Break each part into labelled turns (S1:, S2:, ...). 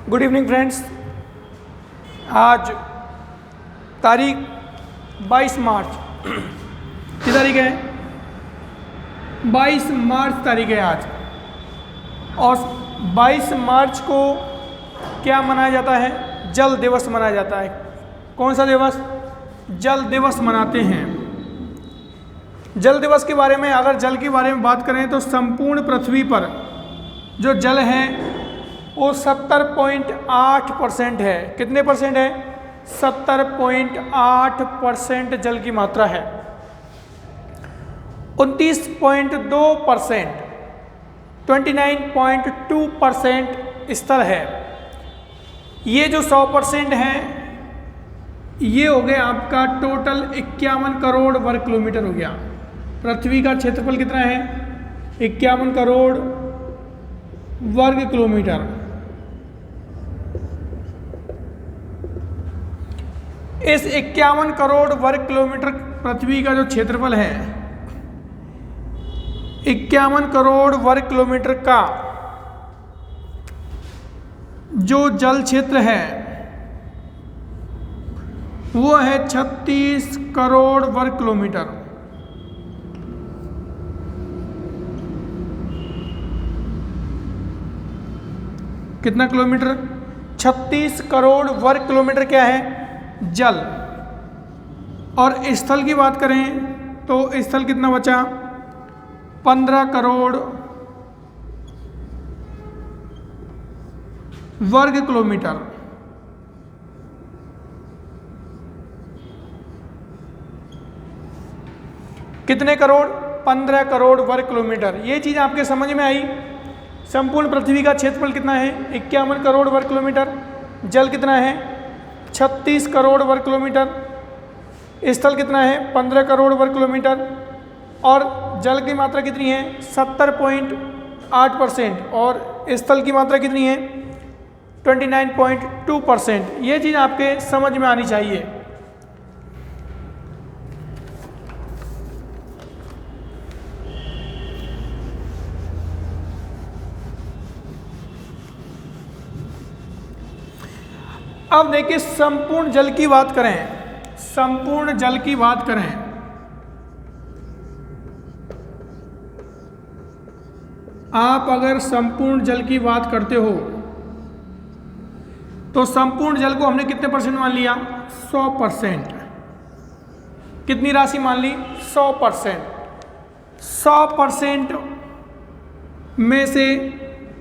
S1: Good evening friends. आज तारीख 22 मार्च की तारीख है 22 मार्च तारीख है आज। और 22 मार्च को क्या मनाया जाता है? जल दिवस मनाया जाता है। कौन सा दिवस? जल दिवस मनाते हैं। जल दिवस के बारे में, अगर जल के बारे में बात करें तो संपूर्ण पृथ्वी पर जो जल है वो 70.8% है। कितने परसेंट है? 70.8% जल की मात्रा है। 29.2% 29.2% स्थल है। ये जो 100% है ये हो गया आपका टोटल 51 करोड़ वर्ग किलोमीटर हो गया। पृथ्वी का क्षेत्रफल कितना है? 51 करोड़ वर्ग किलोमीटर। इस 51 करोड़ वर्ग किलोमीटर पृथ्वी का जो क्षेत्रफल है, 51 करोड़ वर्ग किलोमीटर का जो जल क्षेत्र है वो है 36 करोड़ वर्ग किलोमीटर। कितना किलोमीटर? 36 करोड़ वर्ग किलोमीटर क्या है? जल। और स्थल की बात करें तो स्थल कितना बचा? 15 करोड़ वर्ग किलोमीटर। कितने करोड़? 15 करोड़ वर्ग किलोमीटर। ये चीज़ आपके समझ में आई? संपूर्ण पृथ्वी का क्षेत्रफल कितना है? 51 करोड़ वर्ग किलोमीटर। जल कितना है? 36 करोड़ वर्ग किलोमीटर। स्थल कितना है? 15 करोड़ वर्ग किलोमीटर। और जल की मात्रा कितनी है? 70.8%। और स्थल की मात्रा कितनी है? 29.2%। ये चीज़ आपके समझ में आनी चाहिए। अब देखिए, संपूर्ण जल की बात करें, संपूर्ण जल की बात करें आप अगर संपूर्ण जल की बात करते हो तो संपूर्ण जल को हमने कितने परसेंट मान लिया? 100%। कितनी राशि मान ली? 100%। 100% में से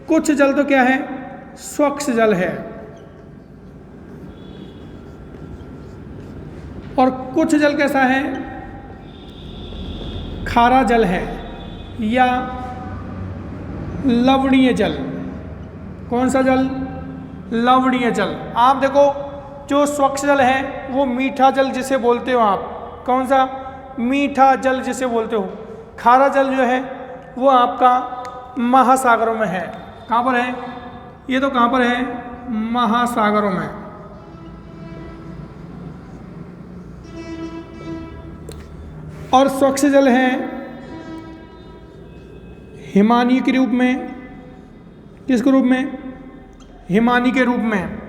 S1: कुछ जल तो क्या है? स्वच्छ जल है। और कुछ जल कैसा है? खारा जल है या लवणीय जल। कौन सा जल? लवणीय जल। आप देखो, जो स्वच्छ जल है वो मीठा जल जिसे बोलते हो आप। कौन सा? मीठा जल जिसे बोलते हो। खारा जल जो है वो आपका महासागरों में है। कहाँ पर है? ये तो कहाँ पर है? महासागरों में। और स्वच्छ जल है हिमानी के रूप में। किसके रूप में? हिमानी के रूप में।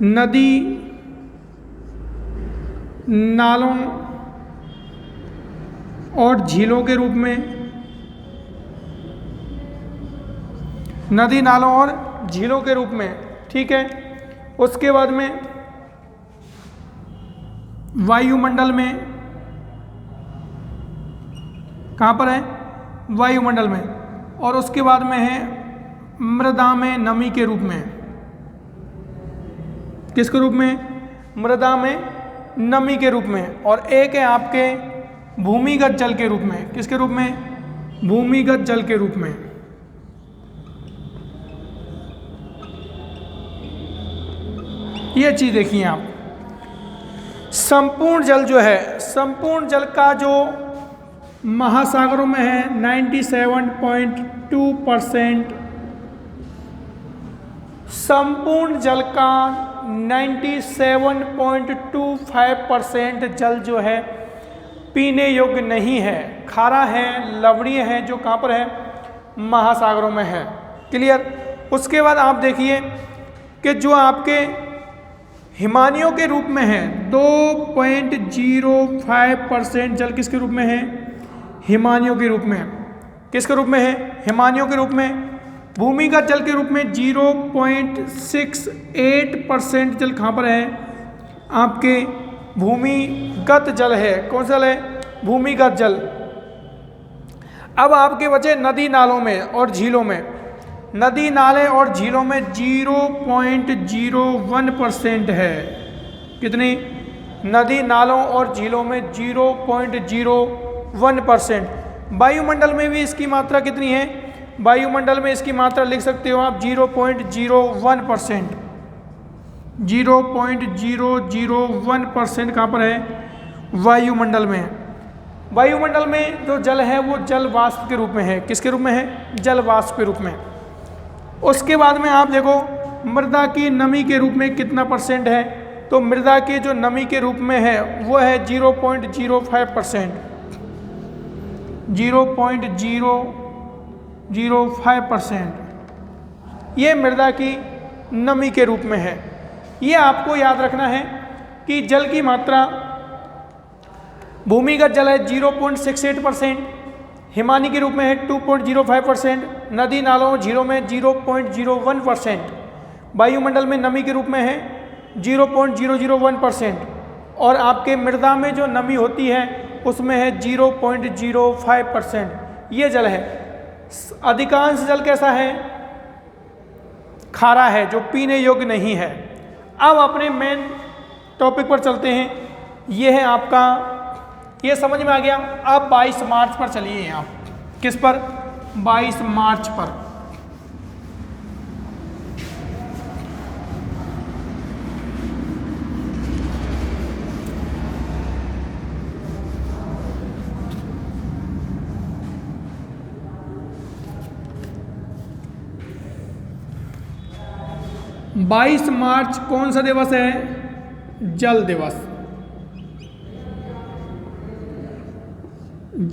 S1: नदी, नालों और झीलों के रूप में। नदी, नालों और झीलों के रूप में। ठीक है। उसके बाद में वायुमंडल में। कहाँ पर है? वायुमंडल में। और उसके बाद में है मृदा में नमी के रूप में। किसके रूप में? मृदा में नमी के रूप में। और एक है आपके भूमिगत जल के रूप में। किसके रूप में? भूमिगत जल के रूप में। ये चीज देखिए आप। संपूर्ण जल जो है, संपूर्ण जल का जो महासागरों में है 97.2%। संपूर्ण जल का 97.25% जल जो है पीने योग्य नहीं है, खारा है, लवणीय है, जो कहाँ पर है? महासागरों में है। क्लियर। उसके बाद आप देखिए कि जो आपके हिमानियों के रूप में है 2.05% जल किसके रूप में है? हिमानियों के रूप में। किसके रूप में है? हिमानियों के रूप में। भूमिगत जल के रूप में 0.68% जल कहाँ पर है? आपके भूमिगत जल है। कौन सा जल है? भूमिगत जल। अब आपके बचे नदी नालों में और झीलों में। नदी नाले और झीलों में 0.01% है। कितनी? नदी नालों और झीलों में 0.01%। वायुमंडल में भी इसकी मात्रा कितनी है? वायुमंडल में इसकी मात्रा लिख सकते हो आप 0.01%। 0.001% कहाँ पर है? वायुमंडल में। वायुमंडल में जो जल है वो जल वाष्प के रूप में है। किसके रूप में है? जल वाष्प के रूप में। उसके बाद में आप देखो मृदा की नमी के रूप में कितना परसेंट है? तो मृदा के जो नमी के रूप में है वो है 0.05%। 0.005% ये मृदा की नमी के रूप में है। ये आपको याद रखना है कि जल की मात्रा भूमिगत जल है 0.68%, हिमानी के रूप में है 2.05%, नदी नालों झीलों में 0.01%, वायुमंडल में नमी के रूप में है 0.001% और आपके मृदा में जो नमी होती है उसमें है 0.05%। ये जल है। अधिकांश जल कैसा है? खारा है, जो पीने योग्य नहीं है। अब अपने मेन टॉपिक पर चलते हैं। ये है आपका, ये समझ में आ गया। अब 22 मार्च पर चलिए आप। किस पर? 22 मार्च पर। बाईस मार्च कौन सा दिवस है? जल दिवस।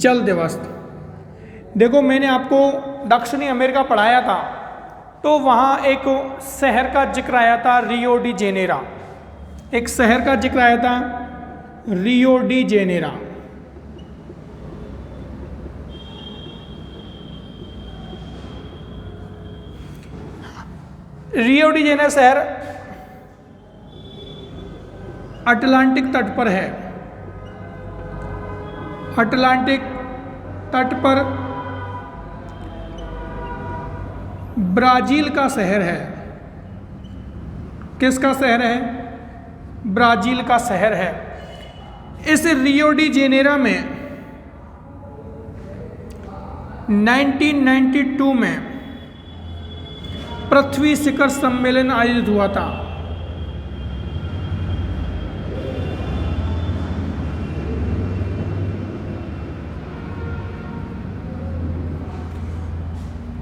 S1: जल दिवस। देखो मैंने आपको दक्षिणी अमेरिका पढ़ाया था तो वहाँ एक शहर का जिक्र आया था, रियो डी जेनेरा। एक शहर का जिक्र आया था, Rio de genera. Rio de Janeiro शहर अटलांटिक तट पर है। अटलांटिक तट पर ब्राजील का शहर है। किसका शहर है? ब्राजील का शहर है। इस रियो डी जेनेरो में 1992 में पृथ्वी शिखर सम्मेलन आयोजित हुआ था।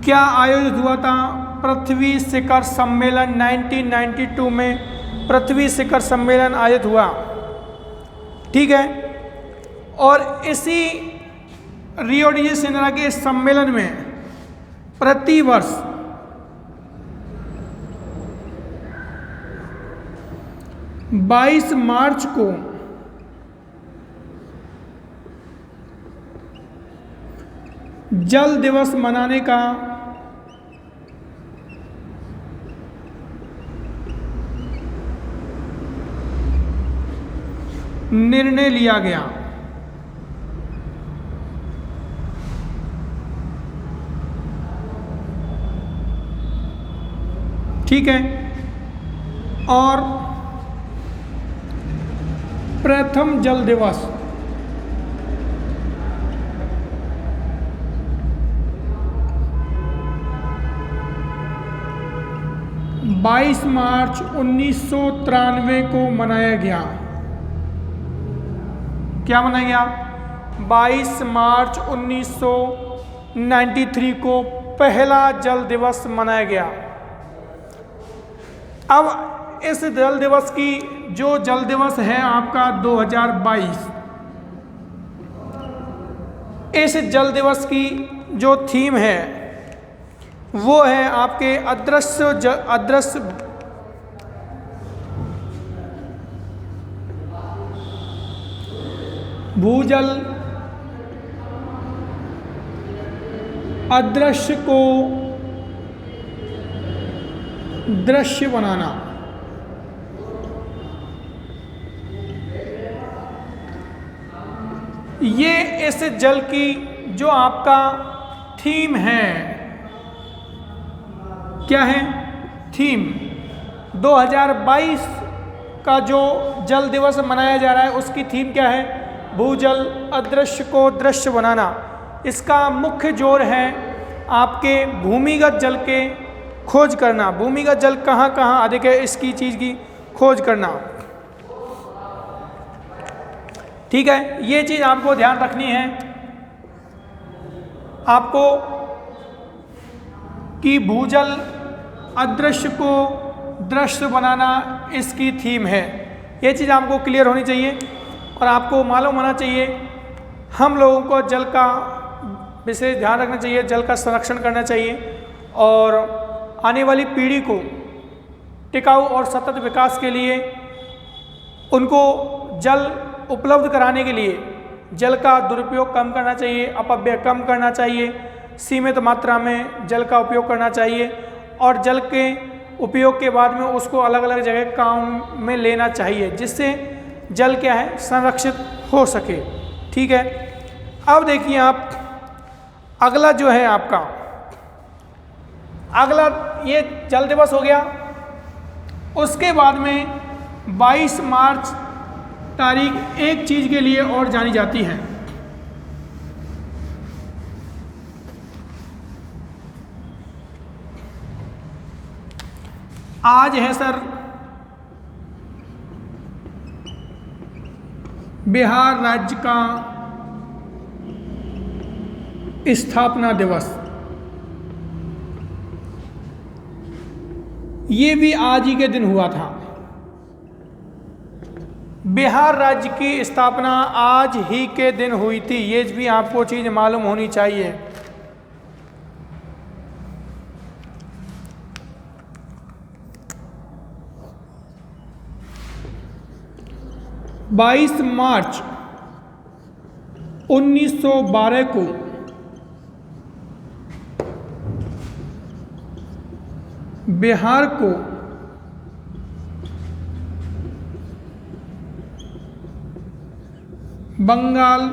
S1: क्या आयोजित हुआ था? पृथ्वी शिखर सम्मेलन 1992 में पृथ्वी शिखर सम्मेलन आयोजित हुआ। ठीक है। और इसी रियो डी जेनेरो के सम्मेलन में प्रतिवर्ष 22 मार्च को जल दिवस मनाने का निर्णय लिया गया। ठीक है। और प्रथम जल दिवस 22 मार्च 1993 को मनाया गया। क्या मनाया गया? 22 मार्च 1993 को पहला जल दिवस मनाया गया। अब इस जल दिवस की जो जल दिवस है आपका 2022, इस जल दिवस की जो थीम है वो है आपके अदृश्य भूजल अदृश्य को दृश्य बनाना। ये इस जल की जो आपका थीम है, क्या है थीम, 2022 का जो जल दिवस मनाया जा रहा है उसकी थीम क्या है, भूजल अदृश्य को दृश्य बनाना। इसका मुख्य जोर है आपके भूमिगत जल के खोज करना, भूमिगत जल कहाँ कहाँ अधिक है इसकी चीज़ की खोज करना। ठीक है, ये चीज़ आपको ध्यान रखनी है आपको कि भूजल अदृश्य को दृश्य बनाना इसकी थीम है। ये चीज़ आपको क्लियर होनी चाहिए और आपको मालूम होना चाहिए हम लोगों को जल का विशेष ध्यान रखना चाहिए, जल का संरक्षण करना चाहिए और आने वाली पीढ़ी को टिकाऊ और सतत विकास के लिए उनको जल उपलब्ध कराने के लिए जल का दुरुपयोग कम करना चाहिए, अपव्यय कम करना चाहिए, सीमित मात्रा में जल का उपयोग करना चाहिए और जल के उपयोग के बाद में उसको अलग अलग जगह काम में लेना चाहिए जिससे जल क्या है संरक्षित हो सके। ठीक है, अब देखिए आप अगला जो है आपका अगला ये जल दिवस हो गया। उसके बाद में 22 मार्च तारीख एक चीज़ के लिए और जानी जाती है, आज है सर बिहार राज्य का स्थापना दिवस। ये भी आज ही के दिन हुआ था। बिहार राज्य की स्थापना आज ही के दिन हुई थी, ये भी आपको चीज़ मालूम होनी चाहिए। बाईस मार्च 1912 को बिहार को बंगाल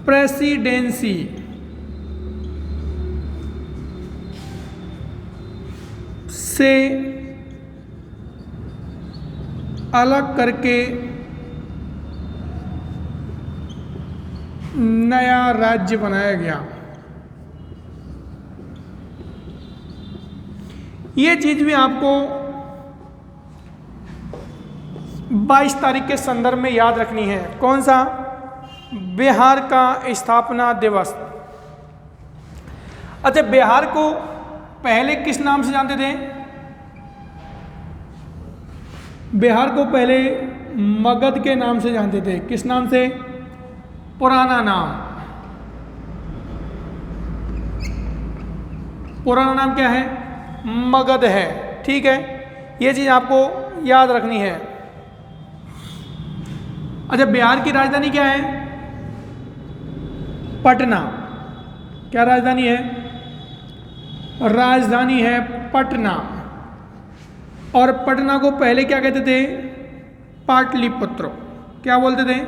S1: प्रेसिडेंसी से अलग करके नया राज्य बनाया गया। ये चीज़ भी आपको 22 तारीख के संदर्भ में याद रखनी है। कौन सा? बिहार का स्थापना दिवस। अच्छा, बिहार को पहले किस नाम से जानते थे? बिहार को पहले मगध के नाम से जानते थे। किस नाम से? पुराना नाम। पुराना नाम क्या है? मगध है। ठीक है, ये चीज़ आपको याद रखनी है। अच्छा, बिहार की राजधानी क्या है? पटना। क्या राजधानी है? राजधानी है पटना। और पटना को पहले क्या कहते थे? पाटलिपुत्र। क्या बोलते थे?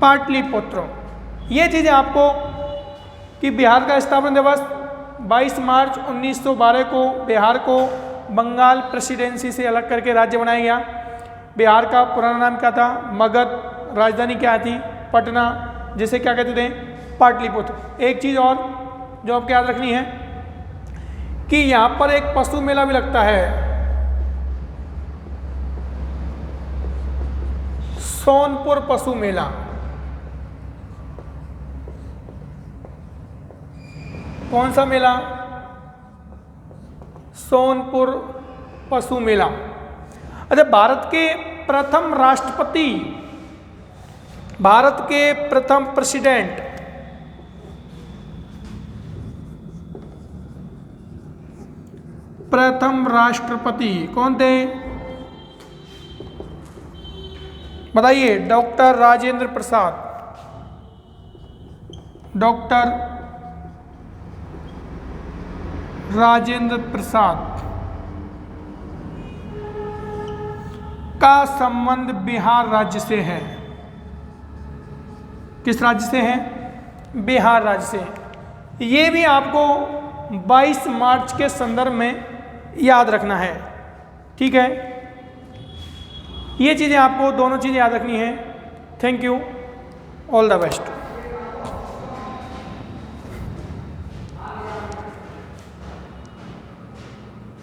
S1: पाटलिपुत्र। ये चीज़ें आपको कि बिहार का स्थापना दिवस 22 मार्च 1912 को बिहार को बंगाल प्रेसिडेंसी से अलग करके राज्य बनाया गया। बिहार का पुराना नाम क्या था? मगध। राजधानी क्या थी? पटना, जिसे क्या कहते थे? पाटलिपुत्र। एक चीज़ और जो आपको याद रखनी है कि यहाँ पर एक पशु मेला भी लगता है, सोनपुर पशु मेला। कौन सा मेला? सोनपुर पशु मेला। अच्छा, भारत के प्रथम राष्ट्रपति, भारत के प्रथम प्रेसिडेंट, प्रथम राष्ट्रपति कौन थे? बताइए, डॉक्टर राजेंद्र प्रसाद, डॉक्टर राजेंद्र प्रसाद का संबंध बिहार राज्य से है। किस राज्य से है? बिहार राज्य से। ये भी आपको 22 मार्च के संदर्भ में याद रखना है, ठीक है। ये चीज़ें आपको दोनों चीज़ें याद रखनी है। Thank you, all the best.